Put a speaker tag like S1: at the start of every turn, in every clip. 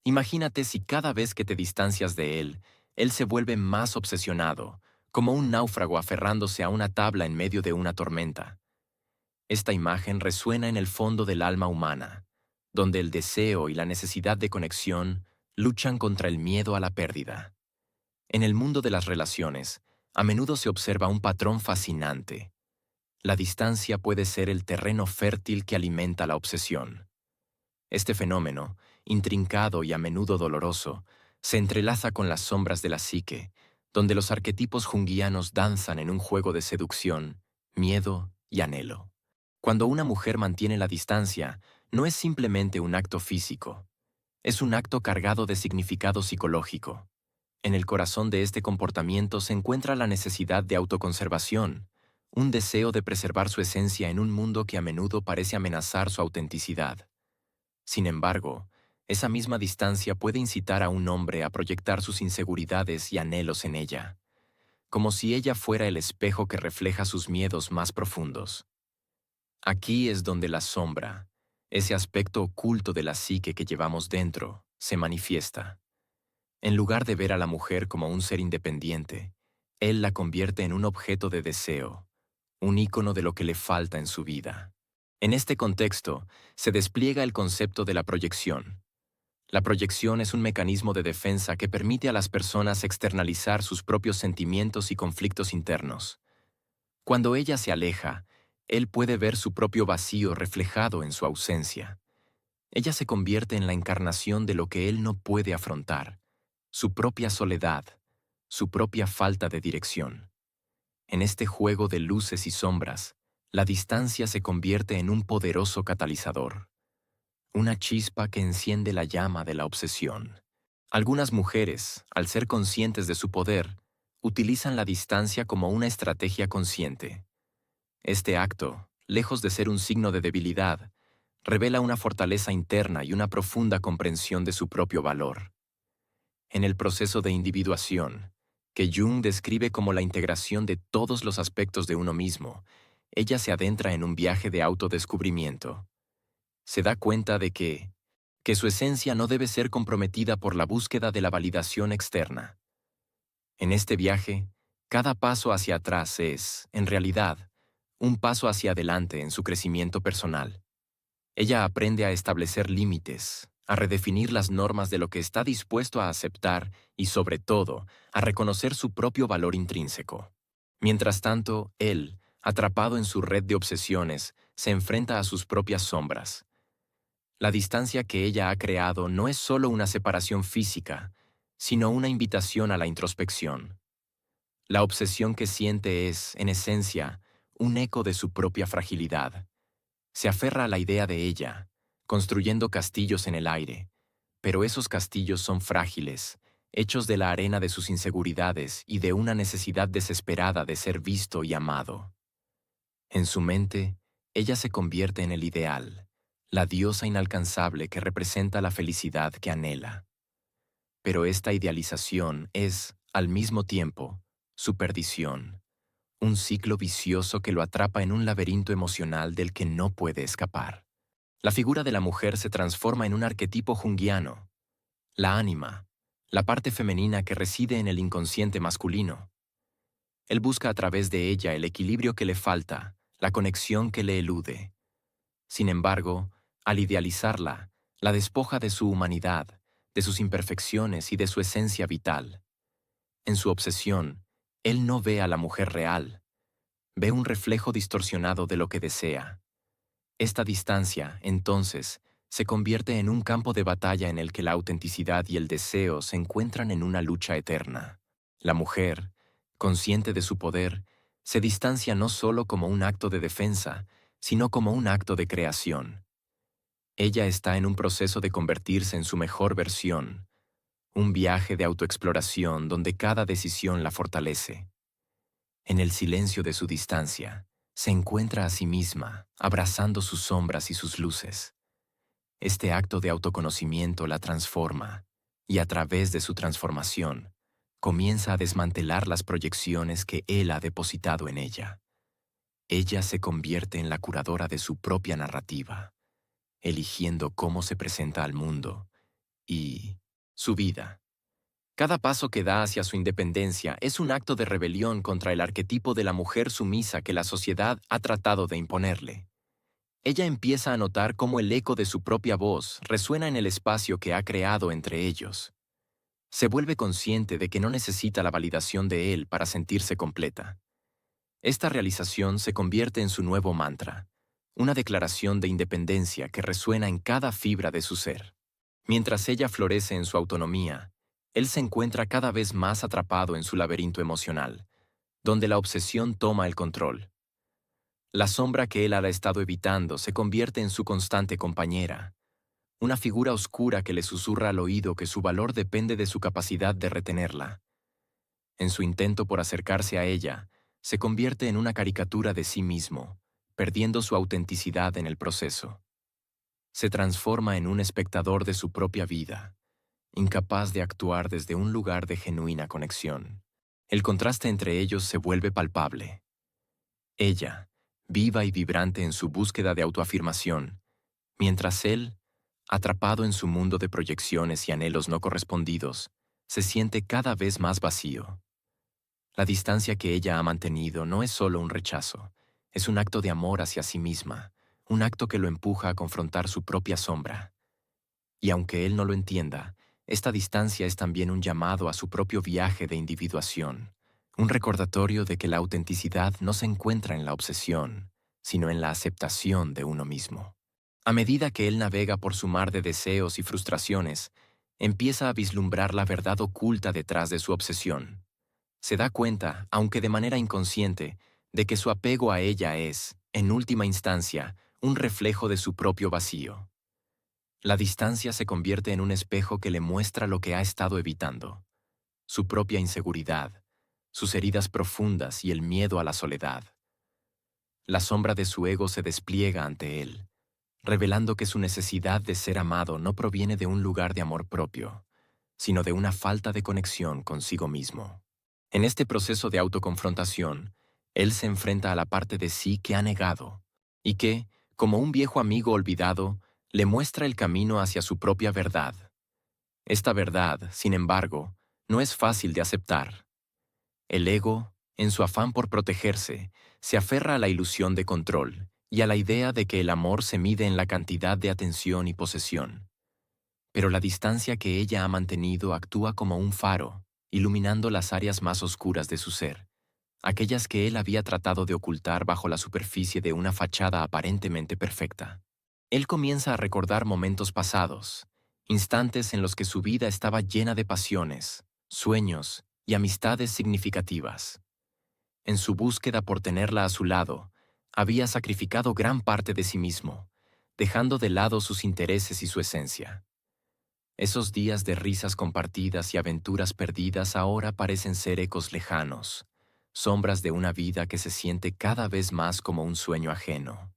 S1: Imagínate si cada vez que te distancias de él se vuelve más obsesionado, como un náufrago aferrándose a una tabla en medio de una tormenta. Esta imagen resuena en el fondo del alma humana, donde el deseo y la necesidad de conexión luchan contra el miedo a la pérdida. En el mundo de las relaciones, a menudo se observa un patrón fascinante. La distancia puede ser el terreno fértil que alimenta la obsesión. Este fenómeno, intrincado y a menudo doloroso, se entrelaza con las sombras de la psique, donde los arquetipos junguianos danzan en un juego de seducción, miedo y anhelo. Cuando una mujer mantiene la distancia, no es simplemente un acto físico, es un acto cargado de significado psicológico. En el corazón de este comportamiento se encuentra la necesidad de autoconservación, un deseo de preservar su esencia en un mundo que a menudo parece amenazar su autenticidad. Sin embargo, esa misma distancia puede incitar a un hombre a proyectar sus inseguridades y anhelos en ella, como si ella fuera el espejo que refleja sus miedos más profundos. Aquí es donde la sombra, ese aspecto oculto de la psique que llevamos dentro, se manifiesta. En lugar de ver a la mujer como un ser independiente, él la convierte en un objeto de deseo, un ícono de lo que le falta en su vida. En este contexto, se despliega el concepto de la proyección. La proyección es un mecanismo de defensa que permite a las personas externalizar sus propios sentimientos y conflictos internos. Cuando ella se aleja, él puede ver su propio vacío reflejado en su ausencia. Ella se convierte en la encarnación de lo que él no puede afrontar, su propia soledad, su propia falta de dirección. En este juego de luces y sombras, la distancia se convierte en un poderoso catalizador, una chispa que enciende la llama de la obsesión. Algunas mujeres, al ser conscientes de su poder, utilizan la distancia como una estrategia consciente. Este acto, lejos de ser un signo de debilidad, revela una fortaleza interna y una profunda comprensión de su propio valor. En el proceso de individuación, que Jung describe como la integración de todos los aspectos de uno mismo, ella se adentra en un viaje de autodescubrimiento. Se da cuenta de que su esencia no debe ser comprometida por la búsqueda de la validación externa. En este viaje, cada paso hacia atrás es, en realidad, un paso hacia adelante en su crecimiento personal. Ella aprende a establecer límites, a redefinir las normas de lo que está dispuesto a aceptar y, sobre todo, a reconocer su propio valor intrínseco. Mientras tanto, él, atrapado en su red de obsesiones, se enfrenta a sus propias sombras. La distancia que ella ha creado no es solo una separación física, sino una invitación a la introspección. La obsesión que siente es, en esencia, un eco de su propia fragilidad. Se aferra a la idea de ella, construyendo castillos en el aire, pero esos castillos son frágiles, hechos de la arena de sus inseguridades y de una necesidad desesperada de ser visto y amado. En su mente, ella se convierte en el ideal, la diosa inalcanzable que representa la felicidad que anhela. Pero esta idealización es, al mismo tiempo, su perdición, un ciclo vicioso que lo atrapa en un laberinto emocional del que no puede escapar. La figura de la mujer se transforma en un arquetipo junguiano, la ánima, la parte femenina que reside en el inconsciente masculino. Él busca a través de ella el equilibrio que le falta, la conexión que le elude. Sin embargo, al idealizarla, la despoja de su humanidad, de sus imperfecciones y de su esencia vital. En su obsesión, él no ve a la mujer real, ve un reflejo distorsionado de lo que desea. Esta distancia, entonces, se convierte en un campo de batalla en el que la autenticidad y el deseo se encuentran en una lucha eterna. La mujer, consciente de su poder, se distancia no solo como un acto de defensa, sino como un acto de creación. Ella está en un proceso de convertirse en su mejor versión, un viaje de autoexploración donde cada decisión la fortalece. En el silencio de su distancia, se encuentra a sí misma, abrazando sus sombras y sus luces. Este acto de autoconocimiento la transforma, y a través de su transformación, comienza a desmantelar las proyecciones que él ha depositado en ella. Ella se convierte en la curadora de su propia narrativa, eligiendo cómo se presenta al mundo y su vida. Cada paso que da hacia su independencia es un acto de rebelión contra el arquetipo de la mujer sumisa que la sociedad ha tratado de imponerle. Ella empieza a notar cómo el eco de su propia voz resuena en el espacio que ha creado entre ellos. Se vuelve consciente de que no necesita la validación de él para sentirse completa. Esta realización se convierte en su nuevo mantra, una declaración de independencia que resuena en cada fibra de su ser. Mientras ella florece en su autonomía, él se encuentra cada vez más atrapado en su laberinto emocional, donde la obsesión toma el control. La sombra que él ha estado evitando se convierte en su constante compañera, una figura oscura que le susurra al oído que su valor depende de su capacidad de retenerla. En su intento por acercarse a ella, se convierte en una caricatura de sí mismo, perdiendo su autenticidad en el proceso. Se transforma en un espectador de su propia vida, incapaz de actuar desde un lugar de genuina conexión. El contraste entre ellos se vuelve palpable. Ella, viva y vibrante en su búsqueda de autoafirmación, mientras él, atrapado en su mundo de proyecciones y anhelos no correspondidos, se siente cada vez más vacío. La distancia que ella ha mantenido no es solo un rechazo, es un acto de amor hacia sí misma, un acto que lo empuja a confrontar su propia sombra. Y aunque él no lo entienda, esta distancia es también un llamado a su propio viaje de individuación, un recordatorio de que la autenticidad no se encuentra en la obsesión, sino en la aceptación de uno mismo. A medida que él navega por su mar de deseos y frustraciones, empieza a vislumbrar la verdad oculta detrás de su obsesión. Se da cuenta, aunque de manera inconsciente, de que su apego a ella es, en última instancia, un reflejo de su propio vacío. La distancia se convierte en un espejo que le muestra lo que ha estado evitando: su propia inseguridad, sus heridas profundas y el miedo a la soledad. La sombra de su ego se despliega ante él, revelando que su necesidad de ser amado no proviene de un lugar de amor propio, sino de una falta de conexión consigo mismo. En este proceso de autoconfrontación, él se enfrenta a la parte de sí que ha negado, y que, como un viejo amigo olvidado, le muestra el camino hacia su propia verdad. Esta verdad, sin embargo, no es fácil de aceptar. El ego, en su afán por protegerse, se aferra a la ilusión de control y a la idea de que el amor se mide en la cantidad de atención y posesión. Pero la distancia que ella ha mantenido actúa como un faro, iluminando las áreas más oscuras de su ser, aquellas que él había tratado de ocultar bajo la superficie de una fachada aparentemente perfecta. Él comienza a recordar momentos pasados, instantes en los que su vida estaba llena de pasiones, sueños y amistades significativas. En su búsqueda por tenerla a su lado, había sacrificado gran parte de sí mismo, dejando de lado sus intereses y su esencia. Esos días de risas compartidas y aventuras perdidas ahora parecen ser ecos lejanos, sombras de una vida que se siente cada vez más como un sueño ajeno.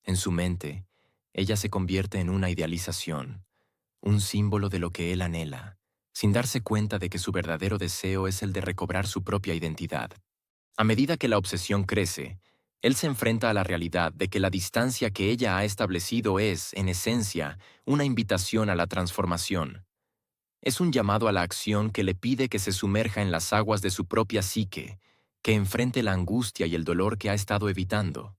S1: En su mente, ella se convierte en una idealización, un símbolo de lo que él anhela, sin darse cuenta de que su verdadero deseo es el de recobrar su propia identidad. A medida que la obsesión crece, él se enfrenta a la realidad de que la distancia que ella ha establecido es, en esencia, una invitación a la transformación. Es un llamado a la acción que le pide que se sumerja en las aguas de su propia psique, que enfrente la angustia y el dolor que ha estado evitando.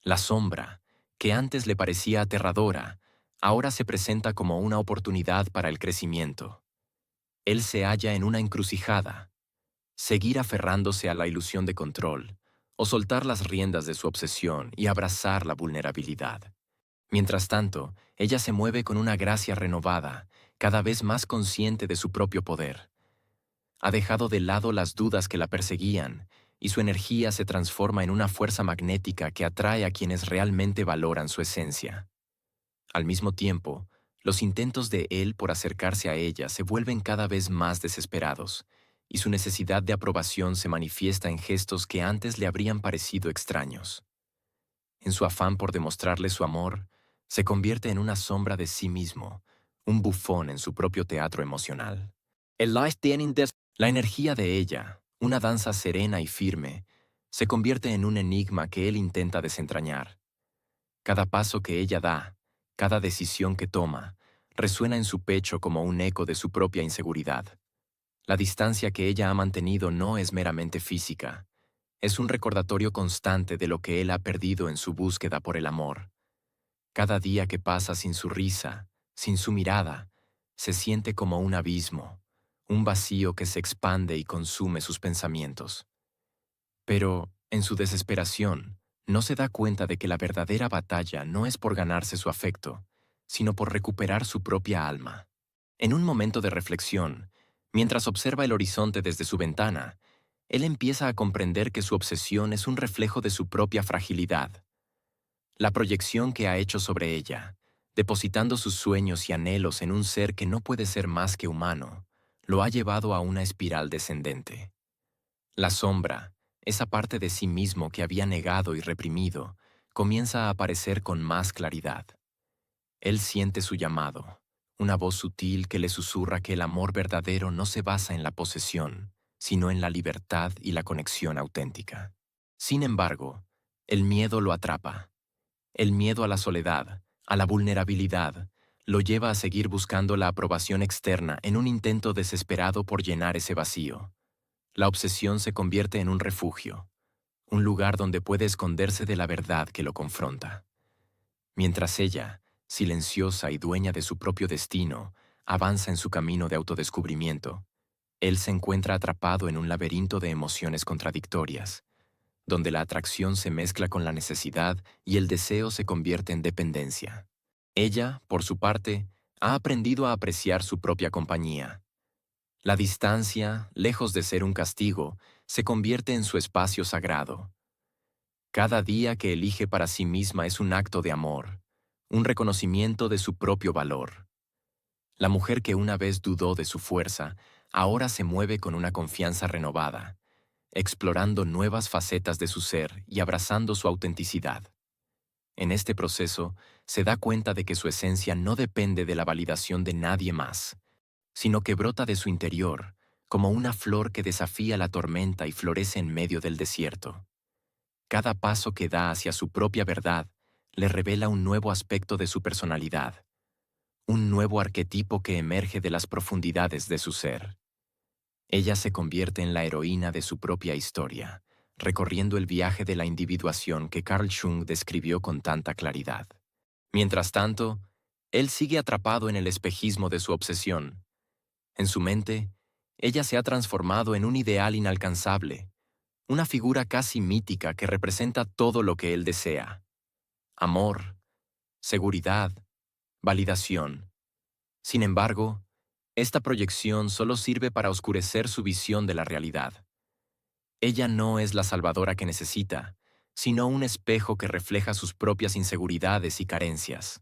S1: La sombra, que antes le parecía aterradora, ahora se presenta como una oportunidad para el crecimiento. Él se halla en una encrucijada: seguir aferrándose a la ilusión de control, o soltar las riendas de su obsesión y abrazar la vulnerabilidad. Mientras tanto, ella se mueve con una gracia renovada, cada vez más consciente de su propio poder. Ha dejado de lado las dudas que la perseguían, y su energía se transforma en una fuerza magnética que atrae a quienes realmente valoran su esencia. Al mismo tiempo, los intentos de él por acercarse a ella se vuelven cada vez más desesperados, y su necesidad de aprobación se manifiesta en gestos que antes le habrían parecido extraños. En su afán por demostrarle su amor, se convierte en una sombra de sí mismo, un bufón en su propio teatro emocional. La energía de ella, una danza serena y firme, se convierte en un enigma que él intenta desentrañar. Cada paso que ella da, cada decisión que toma, resuena en su pecho como un eco de su propia inseguridad. La distancia que ella ha mantenido no es meramente física, es un recordatorio constante de lo que él ha perdido en su búsqueda por el amor. Cada día que pasa sin su risa, sin su mirada, se siente como un abismo, un vacío que se expande y consume sus pensamientos. Pero, en su desesperación, no se da cuenta de que la verdadera batalla no es por ganarse su afecto, sino por recuperar su propia alma. En un momento de reflexión, mientras observa el horizonte desde su ventana, él empieza a comprender que su obsesión es un reflejo de su propia fragilidad, la proyección que ha hecho sobre ella, depositando sus sueños y anhelos en un ser que no puede ser más que humano, lo ha llevado a una espiral descendente. La sombra, esa parte de sí mismo que había negado y reprimido, comienza a aparecer con más claridad. Él siente su llamado, una voz sutil que le susurra que el amor verdadero no se basa en la posesión, sino en la libertad y la conexión auténtica. Sin embargo, el miedo lo atrapa. El miedo a la soledad, a la vulnerabilidad, lo lleva a seguir buscando la aprobación externa en un intento desesperado por llenar ese vacío. La obsesión se convierte en un refugio, un lugar donde puede esconderse de la verdad que lo confronta. Mientras ella, silenciosa y dueña de su propio destino, avanza en su camino de autodescubrimiento, él se encuentra atrapado en un laberinto de emociones contradictorias, donde la atracción se mezcla con la necesidad y el deseo se convierte en dependencia. Ella, por su parte, ha aprendido a apreciar su propia compañía. La distancia, lejos de ser un castigo, se convierte en su espacio sagrado. Cada día que elige para sí misma es un acto de amor, un reconocimiento de su propio valor. La mujer que una vez dudó de su fuerza, ahora se mueve con una confianza renovada, explorando nuevas facetas de su ser y abrazando su autenticidad. En este proceso, se da cuenta de que su esencia no depende de la validación de nadie más, sino que brota de su interior, como una flor que desafía la tormenta y florece en medio del desierto. Cada paso que da hacia su propia verdad le revela un nuevo aspecto de su personalidad, un nuevo arquetipo que emerge de las profundidades de su ser. Ella se convierte en la heroína de su propia historia, recorriendo el viaje de la individuación que Carl Jung describió con tanta claridad. Mientras tanto, él sigue atrapado en el espejismo de su obsesión. En su mente, ella se ha transformado en un ideal inalcanzable, una figura casi mítica que representa todo lo que él desea: amor, seguridad, validación. Sin embargo, esta proyección solo sirve para oscurecer su visión de la realidad. Ella no es la salvadora que necesita, sino un espejo que refleja sus propias inseguridades y carencias.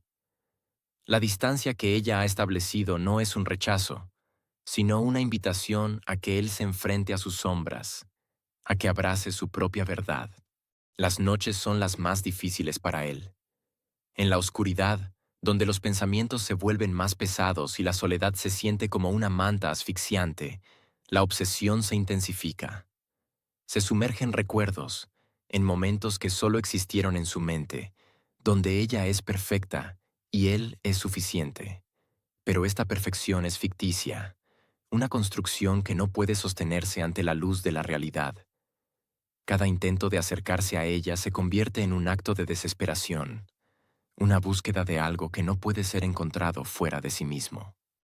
S1: La distancia que ella ha establecido no es un rechazo, sino una invitación a que él se enfrente a sus sombras, a que abrace su propia verdad. Las noches son las más difíciles para él. En la oscuridad, donde los pensamientos se vuelven más pesados y la soledad se siente como una manta asfixiante, la obsesión se intensifica. Se sumerge en recuerdos, en momentos que solo existieron en su mente, donde ella es perfecta y él es suficiente. Pero esta perfección es ficticia, una construcción que no puede sostenerse ante la luz de la realidad. Cada intento de acercarse a ella se convierte en un acto de desesperación, una búsqueda de algo que no puede ser encontrado fuera de sí mismo.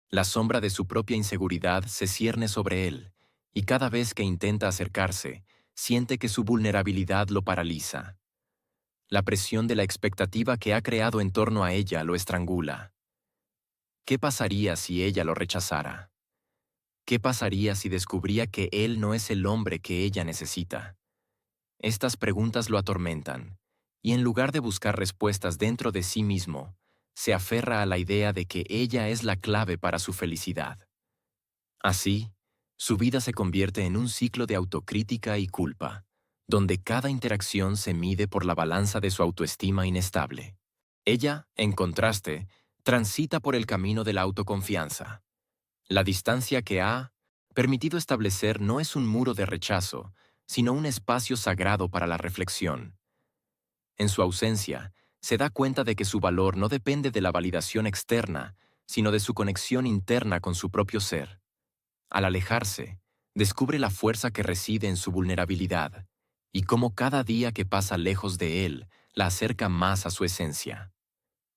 S1: La sombra de su propia inseguridad se cierne sobre él, y cada vez que intenta acercarse, siente que su vulnerabilidad lo paraliza. La presión de la expectativa que ha creado en torno a ella lo estrangula. ¿Qué pasaría si ella lo rechazara? ¿Qué pasaría si descubría que él no es el hombre que ella necesita? Estas preguntas lo atormentan, y en lugar de buscar respuestas dentro de sí mismo, se aferra a la idea de que ella es la clave para su felicidad. Así, su vida se convierte en un ciclo de autocrítica y culpa, donde cada interacción se mide por la balanza de su autoestima inestable. Ella, en contraste, transita por el camino de la autoconfianza. La distancia que ha permitido establecer no es un muro de rechazo, sino un espacio sagrado para la reflexión. En su ausencia, se da cuenta de que su valor no depende de la validación externa, sino de su conexión interna con su propio ser. Al alejarse, descubre la fuerza que reside en su vulnerabilidad y cómo cada día que pasa lejos de él la acerca más a su esencia.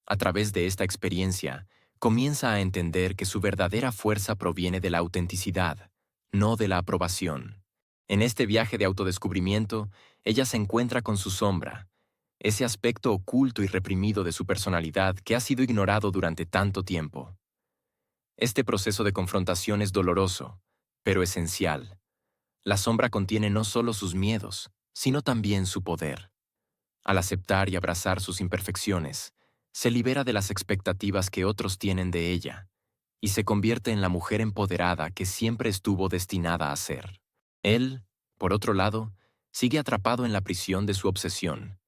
S1: A través de esta experiencia, comienza a entender que su verdadera fuerza proviene de la autenticidad, no de la aprobación. En este viaje de autodescubrimiento, ella se encuentra con su sombra, ese aspecto oculto y reprimido de su personalidad que ha sido ignorado durante tanto tiempo. Este proceso de confrontación es doloroso, pero esencial. La sombra contiene no solo sus miedos, sino también su poder. Al aceptar y abrazar sus imperfecciones, se libera de las expectativas que otros tienen de ella y se convierte en la mujer empoderada que siempre estuvo destinada a ser. Él, por otro lado, sigue atrapado en la prisión de su obsesión.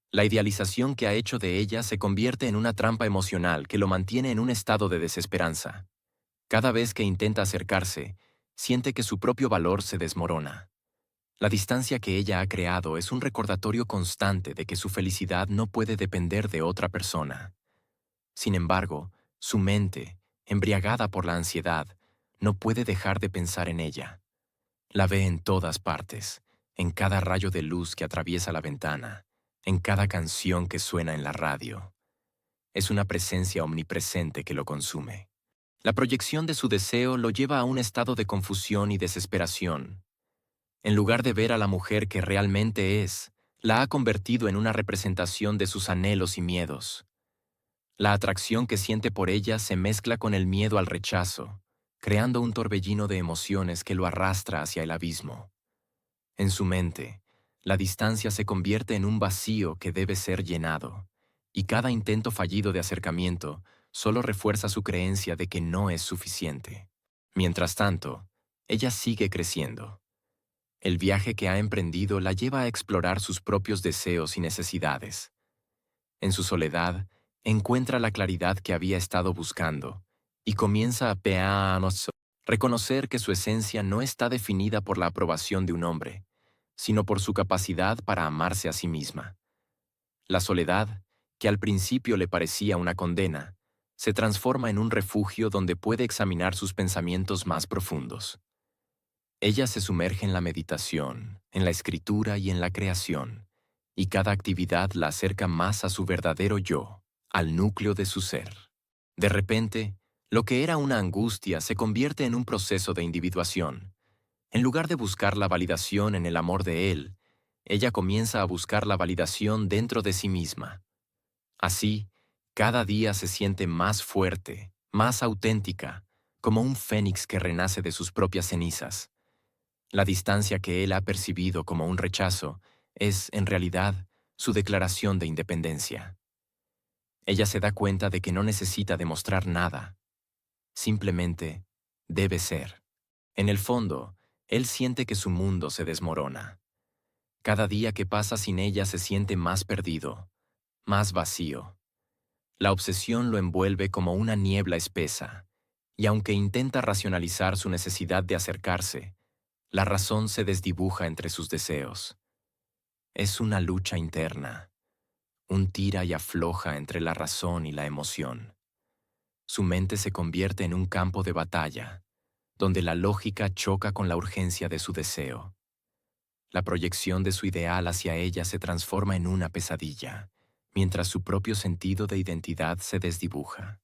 S1: La idealización que ha hecho de ella se convierte en una trampa emocional que lo mantiene en un estado de desesperanza. Cada vez que intenta acercarse, siente que su propio valor se desmorona. La distancia que ella ha creado es un recordatorio constante de que su felicidad no puede depender de otra persona. Sin embargo, su mente, embriagada por la ansiedad, no puede dejar de pensar en ella. La ve en todas partes, en cada rayo de luz que atraviesa la ventana, en cada canción que suena en la radio. Es una presencia omnipresente que lo consume. La proyección de su deseo lo lleva a un estado de confusión y desesperación. En lugar de ver a la mujer que realmente es, la ha convertido en una representación de sus anhelos y miedos. La atracción que siente por ella se mezcla con el miedo al rechazo, creando un torbellino de emociones que lo arrastra hacia el abismo. En su mente, la distancia se convierte en un vacío que debe ser llenado, y cada intento fallido de acercamiento solo refuerza su creencia de que no es suficiente. Mientras tanto, ella sigue creciendo. El viaje que ha emprendido la lleva a explorar sus propios deseos y necesidades. En su soledad, encuentra la claridad que había estado buscando y comienza a reconocer que su esencia no está definida por la aprobación de un hombre, sino por su capacidad para amarse a sí misma. La soledad, que al principio le parecía una condena, se transforma en un refugio donde puede examinar sus pensamientos más profundos. Ella se sumerge en la meditación, en la escritura y en la creación, y cada actividad la acerca más a su verdadero yo, al núcleo de su ser. De repente, lo que era una angustia se convierte en un proceso de individuación. En lugar de buscar la validación en el amor de él, ella comienza a buscar la validación dentro de sí misma. Así, cada día se siente más fuerte, más auténtica, como un fénix que renace de sus propias cenizas. La distancia que él ha percibido como un rechazo es, en realidad, su declaración de independencia. Ella se da cuenta de que no necesita demostrar nada, simplemente debe ser. En el fondo, él siente que su mundo se desmorona. Cada día que pasa sin ella se siente más perdido, más vacío. La obsesión lo envuelve como una niebla espesa, y aunque intenta racionalizar su necesidad de acercarse, la razón se desdibuja entre sus deseos. Es una lucha interna, un tira y afloja entre la razón y la emoción. Su mente se convierte en un campo de batalla, donde la lógica choca con la urgencia de su deseo. La proyección de su ideal hacia ella se transforma en una pesadilla, mientras su propio sentido de identidad se desdibuja.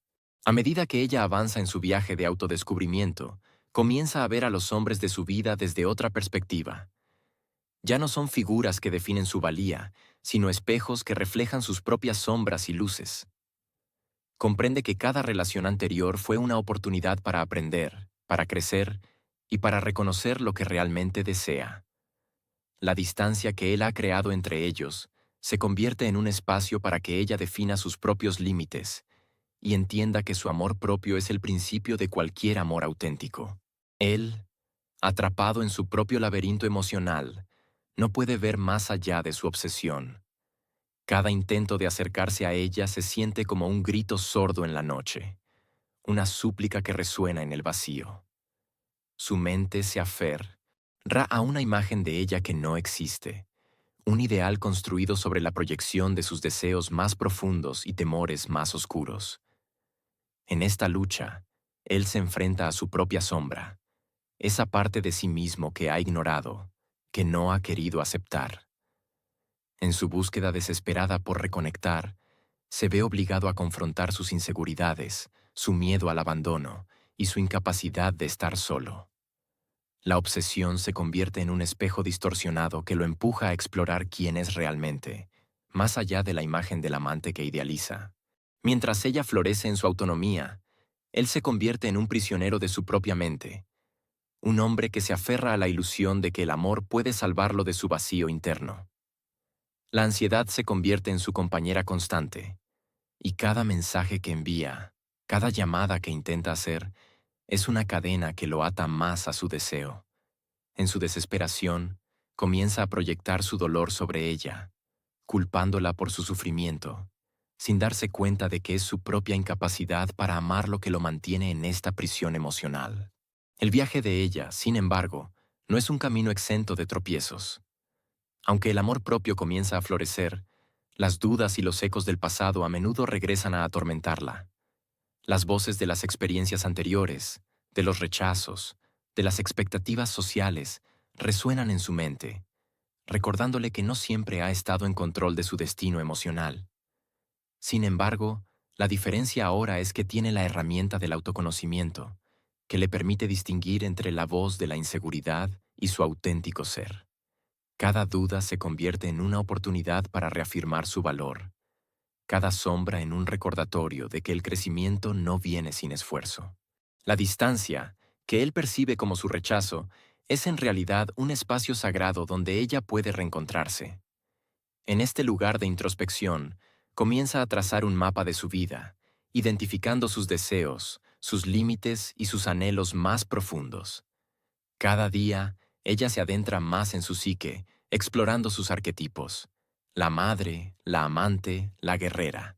S1: A medida que ella avanza en su viaje de autodescubrimiento, comienza a ver a los hombres de su vida desde otra perspectiva. Ya no son figuras que definen su valía, sino espejos que reflejan sus propias sombras y luces. Comprende que cada relación anterior fue una oportunidad para aprender, para crecer y para reconocer lo que realmente desea. La distancia que él ha creado entre ellos se convierte en un espacio para que ella defina sus propios límites y entienda que su amor propio es el principio de cualquier amor auténtico. Él, atrapado en su propio laberinto emocional, no puede ver más allá de su obsesión. Cada intento de acercarse a ella se siente como un grito sordo en la noche, una súplica que resuena en el vacío. Su mente se aferra a una imagen de ella que no existe, un ideal construido sobre la proyección de sus deseos más profundos y temores más oscuros. En esta lucha, él se enfrenta a su propia sombra, esa parte de sí mismo que ha ignorado, que no ha querido aceptar. En su búsqueda desesperada por reconectar, se ve obligado a confrontar sus inseguridades, su miedo al abandono y su incapacidad de estar solo. La obsesión se convierte en un espejo distorsionado que lo empuja a explorar quién es realmente, más allá de la imagen del amante que idealiza. Mientras ella florece en su autonomía, él se convierte en un prisionero de su propia mente, un hombre que se aferra a la ilusión de que el amor puede salvarlo de su vacío interno. La ansiedad se convierte en su compañera constante, y cada mensaje que envía, cada llamada que intenta hacer, es una cadena que lo ata más a su deseo. En su desesperación, comienza a proyectar su dolor sobre ella, culpándola por su sufrimiento, sin darse cuenta de que es su propia incapacidad para amar lo que lo mantiene en esta prisión emocional. El viaje de ella, sin embargo, no es un camino exento de tropiezos. Aunque el amor propio comienza a florecer, las dudas y los ecos del pasado a menudo regresan a atormentarla. Las voces de las experiencias anteriores, de los rechazos, de las expectativas sociales, resuenan en su mente, recordándole que no siempre ha estado en control de su destino emocional. Sin embargo, la diferencia ahora es que tiene la herramienta del autoconocimiento, que le permite distinguir entre la voz de la inseguridad y su auténtico ser. Cada duda se convierte en una oportunidad para reafirmar su valor, cada sombra en un recordatorio de que el crecimiento no viene sin esfuerzo. La distancia, que él percibe como su rechazo, es en realidad un espacio sagrado donde ella puede reencontrarse. En este lugar de introspección, comienza a trazar un mapa de su vida, identificando sus deseos, sus límites y sus anhelos más profundos. Cada día, ella se adentra más en su psique, explorando sus arquetipos: la madre, la amante, la guerrera.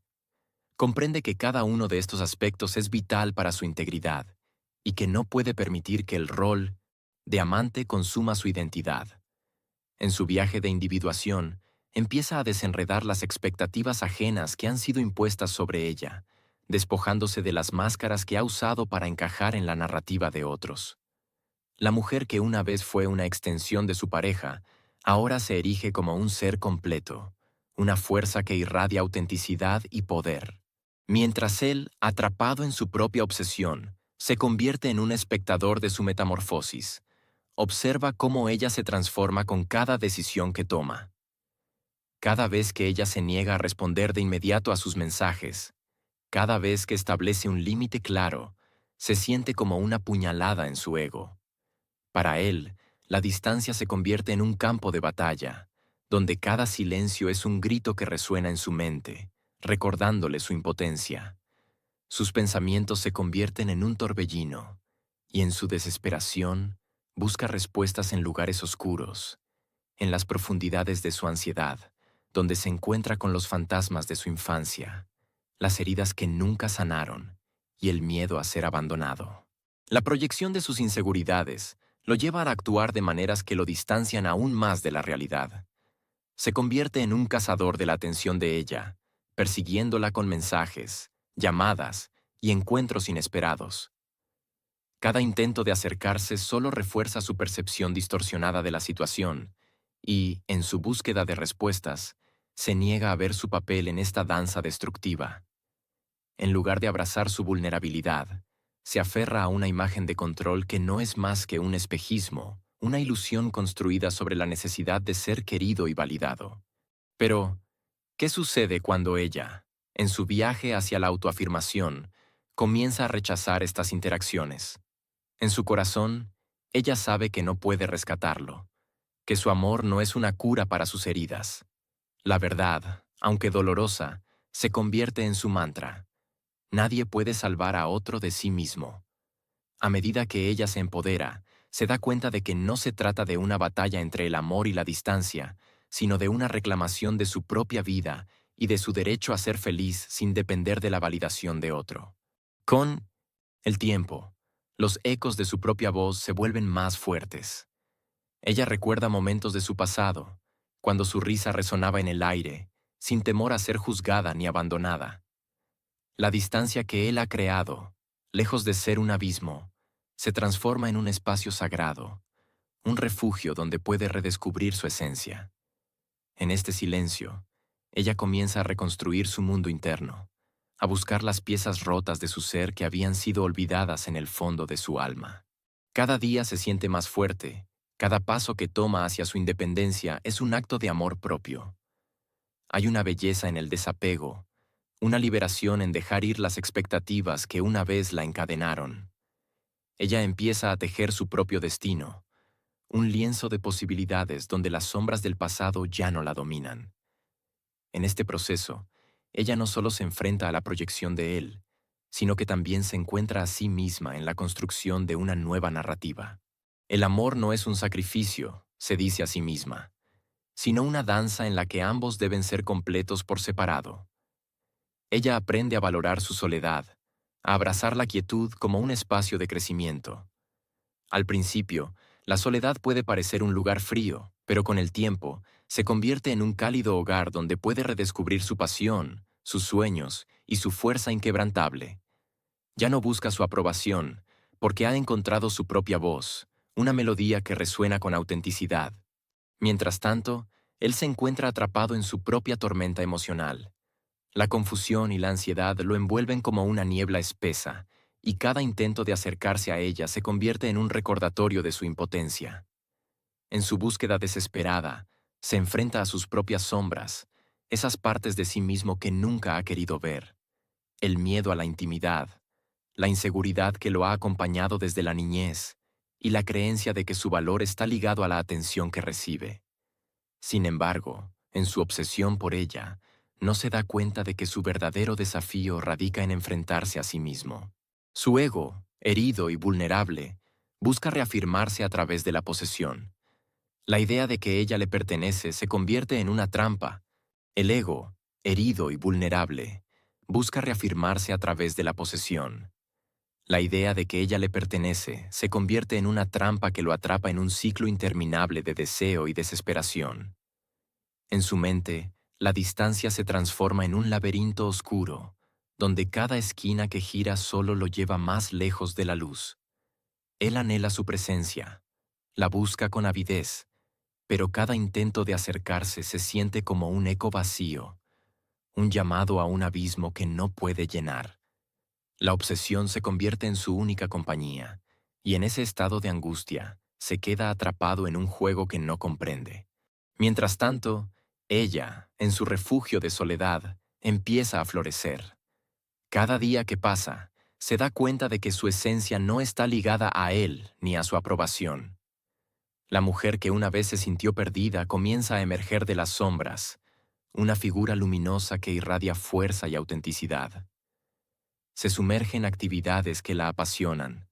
S1: Comprende que cada uno de estos aspectos es vital para su integridad y que no puede permitir que el rol de amante consuma su identidad. En su viaje de individuación, empieza a desenredar las expectativas ajenas que han sido impuestas sobre ella, despojándose de las máscaras que ha usado para encajar en la narrativa de otros. La mujer que una vez fue una extensión de su pareja, ahora se erige como un ser completo, una fuerza que irradia autenticidad y poder. Mientras él, atrapado en su propia obsesión, se convierte en un espectador de su metamorfosis, observa cómo ella se transforma con cada decisión que toma. Cada vez que ella se niega a responder de inmediato a sus mensajes, cada vez que establece un límite claro, se siente como una puñalada en su ego. Para él, la distancia se convierte en un campo de batalla, donde cada silencio es un grito que resuena en su mente, recordándole su impotencia. Sus pensamientos se convierten en un torbellino, y en su desesperación busca respuestas en lugares oscuros, en las profundidades de su ansiedad, donde se encuentra con los fantasmas de su infancia, las heridas que nunca sanaron y el miedo a ser abandonado. La proyección de sus inseguridades lo lleva a actuar de maneras que lo distancian aún más de la realidad. Se convierte en un cazador de la atención de ella, persiguiéndola con mensajes, llamadas y encuentros inesperados. Cada intento de acercarse solo refuerza su percepción distorsionada de la situación y, en su búsqueda de respuestas, se niega a ver su papel en esta danza destructiva. En lugar de abrazar su vulnerabilidad, se aferra a una imagen de control que no es más que un espejismo, una ilusión construida sobre la necesidad de ser querido y validado. Pero, ¿qué sucede cuando ella, en su viaje hacia la autoafirmación, comienza a rechazar estas interacciones? En su corazón, ella sabe que no puede rescatarlo, que su amor no es una cura para sus heridas. La verdad, aunque dolorosa, se convierte en su mantra. Nadie puede salvar a otro de sí mismo. A medida que ella se empodera, se da cuenta de que no se trata de una batalla entre el amor y la distancia, sino de una reclamación de su propia vida y de su derecho a ser feliz sin depender de la validación de otro. Con el tiempo, los ecos de su propia voz se vuelven más fuertes. Ella recuerda momentos de su pasado, cuando su risa resonaba en el aire, sin temor a ser juzgada ni abandonada. La distancia que él ha creado, lejos de ser un abismo, se transforma en un espacio sagrado, un refugio donde puede redescubrir su esencia. En este silencio, ella comienza a reconstruir su mundo interno, a buscar las piezas rotas de su ser que habían sido olvidadas en el fondo de su alma. Cada día se siente más fuerte, cada paso que toma hacia su independencia es un acto de amor propio. Hay una belleza en el desapego, una liberación en dejar ir las expectativas que una vez la encadenaron. Ella empieza a tejer su propio destino, un lienzo de posibilidades donde las sombras del pasado ya no la dominan. En este proceso, ella no solo se enfrenta a la proyección de él, sino que también se encuentra a sí misma en la construcción de una nueva narrativa. El amor no es un sacrificio, se dice a sí misma, sino una danza en la que ambos deben ser completos por separado. Ella aprende a valorar su soledad, a abrazar la quietud como un espacio de crecimiento. Al principio, la soledad puede parecer un lugar frío, pero con el tiempo, se convierte en un cálido hogar donde puede redescubrir su pasión, sus sueños y su fuerza inquebrantable. Ya no busca su aprobación, porque ha encontrado su propia voz, una melodía que resuena con autenticidad. Mientras tanto, él se encuentra atrapado en su propia tormenta emocional. La confusión y la ansiedad lo envuelven como una niebla espesa, y cada intento de acercarse a ella se convierte en un recordatorio de su impotencia. En su búsqueda desesperada, se enfrenta a sus propias sombras, esas partes de sí mismo que nunca ha querido ver, el miedo a la intimidad, la inseguridad que lo ha acompañado desde la niñez, y la creencia de que su valor está ligado a la atención que recibe. Sin embargo, en su obsesión por ella, no se da cuenta de que su verdadero desafío radica en enfrentarse a sí mismo. Su ego, herido y vulnerable, busca reafirmarse a través de la posesión. La idea de que ella le pertenece se convierte en una trampa. El ego, herido y vulnerable, busca reafirmarse a través de la posesión. La idea de que ella le pertenece se convierte en una trampa que lo atrapa en un ciclo interminable de deseo y desesperación. En su mente, la distancia se transforma en un laberinto oscuro, donde cada esquina que gira solo lo lleva más lejos de la luz. Él anhela su presencia, la busca con avidez, pero cada intento de acercarse se siente como un eco vacío, un llamado a un abismo que no puede llenar. La obsesión se convierte en su única compañía, y en ese estado de angustia, se queda atrapado en un juego que no comprende. Mientras tanto, ella, en su refugio de soledad, empieza a florecer. Cada día que pasa, se da cuenta de que su esencia no está ligada a él ni a su aprobación. La mujer que una vez se sintió perdida comienza a emerger de las sombras, una figura luminosa que irradia fuerza y autenticidad. Se sumerge en actividades que la apasionan,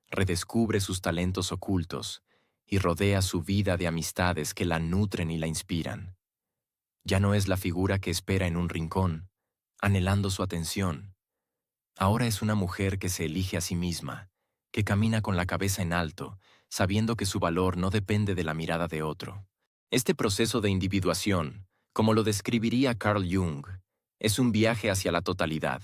S1: redescubre sus talentos ocultos y rodea su vida de amistades que la nutren y la inspiran. Ya no es la figura que espera en un rincón, anhelando su atención. Ahora es una mujer que se elige a sí misma, que camina con la cabeza en alto, sabiendo que su valor no depende de la mirada de otro. Este proceso de individuación, como lo describiría Carl Jung, es un viaje hacia la totalidad.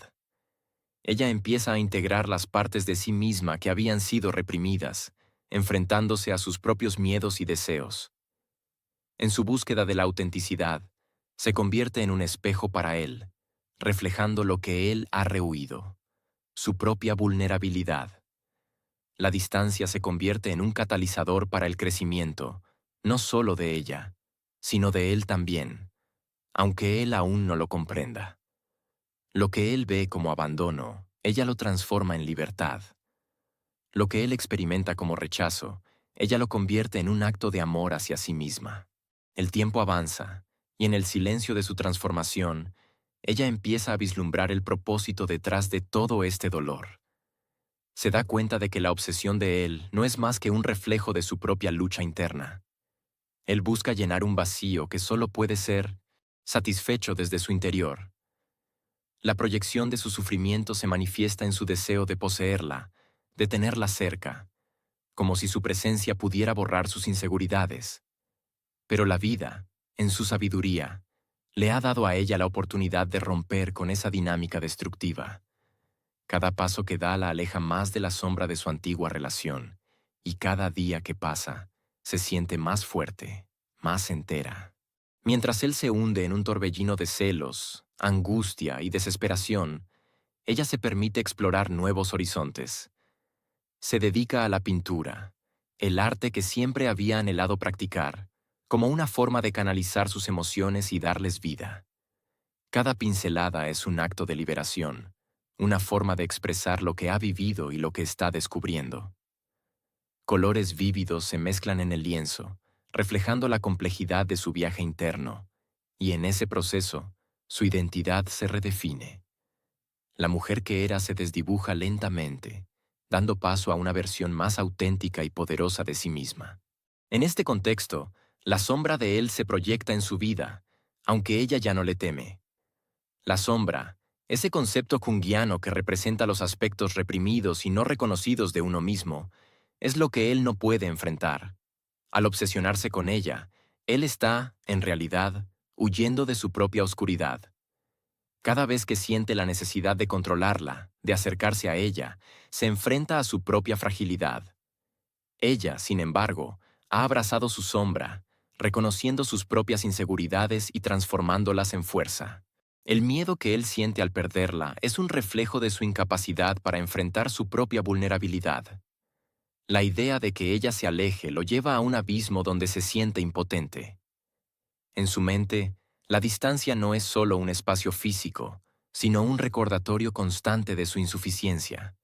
S1: Ella empieza a integrar las partes de sí misma que habían sido reprimidas, enfrentándose a sus propios miedos y deseos. En su búsqueda de la autenticidad, se convierte en un espejo para él, reflejando lo que él ha rehuido, su propia vulnerabilidad. La distancia se convierte en un catalizador para el crecimiento, no solo de ella, sino de él también, aunque él aún no lo comprenda. Lo que él ve como abandono, ella lo transforma en libertad. Lo que él experimenta como rechazo, ella lo convierte en un acto de amor hacia sí misma. El tiempo avanza, y en el silencio de su transformación, ella empieza a vislumbrar el propósito detrás de todo este dolor. Se da cuenta de que la obsesión de él no es más que un reflejo de su propia lucha interna. Él busca llenar un vacío que solo puede ser satisfecho desde su interior. La proyección de su sufrimiento se manifiesta en su deseo de poseerla, de tenerla cerca, como si su presencia pudiera borrar sus inseguridades. Pero la vida, en su sabiduría, le ha dado a ella la oportunidad de romper con esa dinámica destructiva. Cada paso que da la aleja más de la sombra de su antigua relación, y cada día que pasa, se siente más fuerte, más entera. Mientras él se hunde en un torbellino de celos, angustia y desesperación, ella se permite explorar nuevos horizontes. Se dedica a la pintura, el arte que siempre había anhelado practicar, como una forma de canalizar sus emociones y darles vida. Cada pincelada es un acto de liberación, una forma de expresar lo que ha vivido y lo que está descubriendo. Colores vívidos se mezclan en el lienzo, reflejando la complejidad de su viaje interno, y en ese proceso, su identidad se redefine. La mujer que era se desdibuja lentamente, dando paso a una versión más auténtica y poderosa de sí misma. En este contexto, la sombra de él se proyecta en su vida, aunque ella ya no le teme. La sombra, ese concepto junguiano que representa los aspectos reprimidos y no reconocidos de uno mismo, es lo que él no puede enfrentar. Al obsesionarse con ella, él está, en realidad, huyendo de su propia oscuridad. Cada vez que siente la necesidad de controlarla, de acercarse a ella, se enfrenta a su propia fragilidad. Ella, sin embargo, ha abrazado su sombra, reconociendo sus propias inseguridades y transformándolas en fuerza. El miedo que él siente al perderla es un reflejo de su incapacidad para enfrentar su propia vulnerabilidad. La idea de que ella se aleje lo lleva a un abismo donde se siente impotente. En su mente, la distancia no es solo un espacio físico, sino un recordatorio constante de su insuficiencia.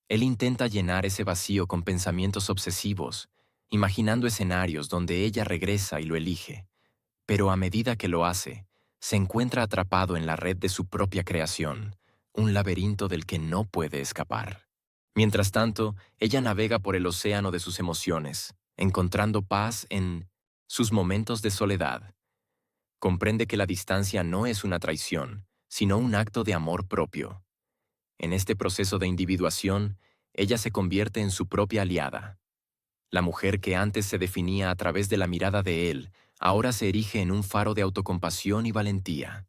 S1: Él intenta llenar ese vacío con pensamientos obsesivos, imaginando escenarios donde ella regresa y lo elige, pero a medida que lo hace, se encuentra atrapado en la red de su propia creación, un laberinto del que no puede escapar. Mientras tanto, ella navega por el océano de sus emociones, encontrando paz en sus momentos de soledad. Comprende que la distancia no es una traición, sino un acto de amor propio. En este proceso de individuación, ella se convierte en su propia aliada. La mujer que antes se definía a través de la mirada de él, ahora se erige en un faro de autocompasión y valentía.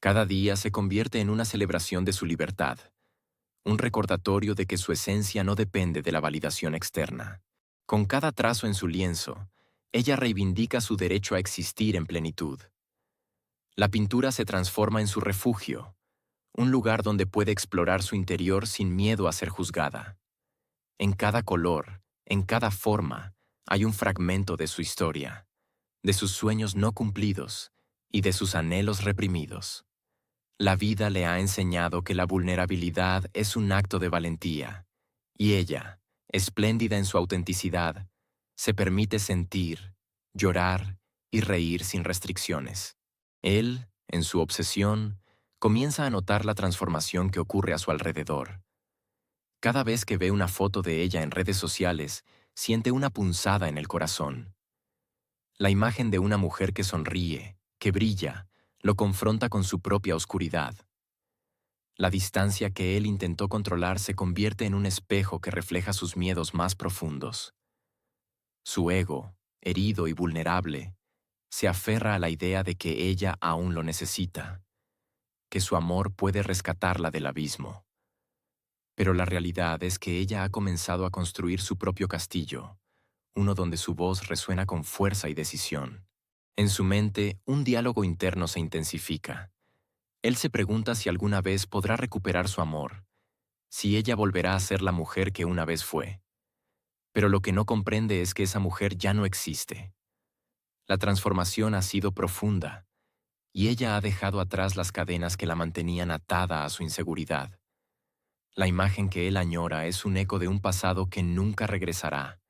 S1: Cada día se convierte en una celebración de su libertad, un recordatorio de que su esencia no depende de la validación externa. Con cada trazo en su lienzo, ella reivindica su derecho a existir en plenitud. La pintura se transforma en su refugio, un lugar donde puede explorar su interior sin miedo a ser juzgada. En cada color, en cada forma, hay un fragmento de su historia, de sus sueños no cumplidos y de sus anhelos reprimidos. La vida le ha enseñado que la vulnerabilidad es un acto de valentía, y ella, espléndida en su autenticidad, se permite sentir, llorar y reír sin restricciones. Él, en su obsesión, comienza a notar la transformación que ocurre a su alrededor. Cada vez que ve una foto de ella en redes sociales, siente una punzada en el corazón. La imagen de una mujer que sonríe, que brilla, lo confronta con su propia oscuridad. La distancia que él intentó controlar se convierte en un espejo que refleja sus miedos más profundos. Su ego, herido y vulnerable, se aferra a la idea de que ella aún lo necesita, que su amor puede rescatarla del abismo. Pero la realidad es que ella ha comenzado a construir su propio castillo, uno donde su voz resuena con fuerza y decisión. En su mente, un diálogo interno se intensifica. Él se pregunta si alguna vez podrá recuperar su amor, si ella volverá a ser la mujer que una vez fue. Pero lo que no comprende es que esa mujer ya no existe. La transformación ha sido profunda, y ella ha dejado atrás las cadenas que la mantenían atada a su inseguridad. La imagen que él añora es un eco de un pasado que nunca regresará,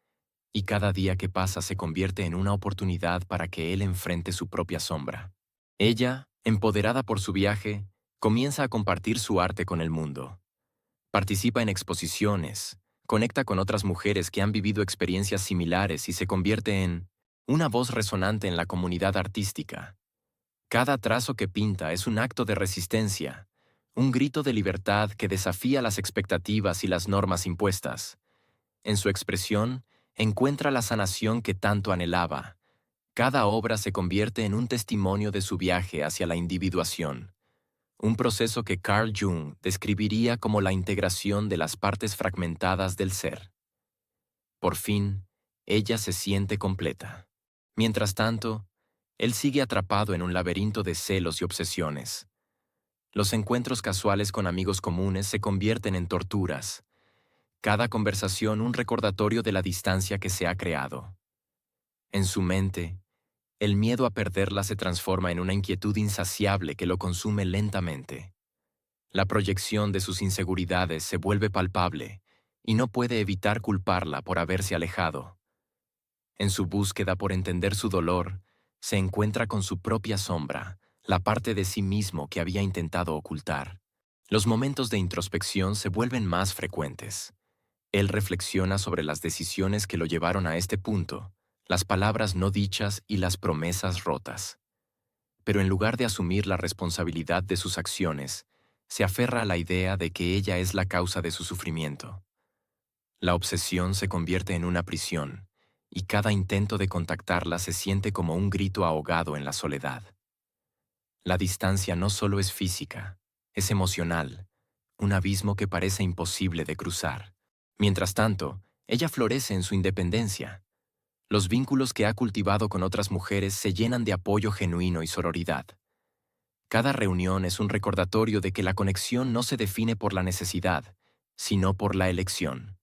S1: y cada día que pasa se convierte en una oportunidad para que él enfrente su propia sombra. Ella, empoderada por su viaje, comienza a compartir su arte con el mundo. Participa en exposiciones, conecta con otras mujeres que han vivido experiencias similares y se convierte en una voz resonante en la comunidad artística. Cada trazo que pinta es un acto de resistencia, un grito de libertad que desafía las expectativas y las normas impuestas. En su expresión, encuentra la sanación que tanto anhelaba. Cada obra se convierte en un testimonio de su viaje hacia la individuación, un proceso que Carl Jung describiría como la integración de las partes fragmentadas del ser. Por fin, ella se siente completa. Mientras tanto, él sigue atrapado en un laberinto de celos y obsesiones. Los encuentros casuales con amigos comunes se convierten en torturas. Cada conversación un recordatorio de la distancia que se ha creado. En su mente, el miedo a perderla se transforma en una inquietud insaciable que lo consume lentamente. La proyección de sus inseguridades se vuelve palpable y no puede evitar culparla por haberse alejado. En su búsqueda por entender su dolor, se encuentra con su propia sombra, la parte de sí mismo que había intentado ocultar. Los momentos de introspección se vuelven más frecuentes. Él reflexiona sobre las decisiones que lo llevaron a este punto, las palabras no dichas y las promesas rotas. Pero en lugar de asumir la responsabilidad de sus acciones, se aferra a la idea de que ella es la causa de su sufrimiento. La obsesión se convierte en una prisión, y cada intento de contactarla se siente como un grito ahogado en la soledad. La distancia no solo es física, es emocional, un abismo que parece imposible de cruzar. Mientras tanto, ella florece en su independencia. Los vínculos que ha cultivado con otras mujeres se llenan de apoyo genuino y sororidad. Cada reunión es un recordatorio de que la conexión no se define por la necesidad, sino por la elección.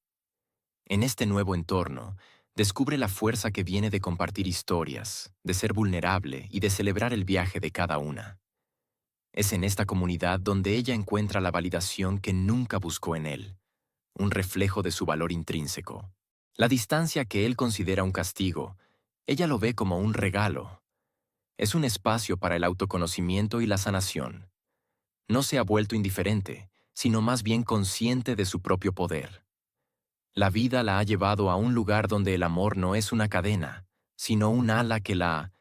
S1: En este nuevo entorno, descubre la fuerza que viene de compartir historias, de ser vulnerable y de celebrar el viaje de cada una. Es en esta comunidad donde ella encuentra la validación que nunca buscó en él, un reflejo de su valor intrínseco. La distancia que él considera un castigo, ella lo ve como un regalo. Es un espacio para el autoconocimiento y la sanación. No se ha vuelto indiferente, sino más bien consciente de su propio poder. La vida la ha llevado a un lugar donde el amor no es una cadena, sino un ala que la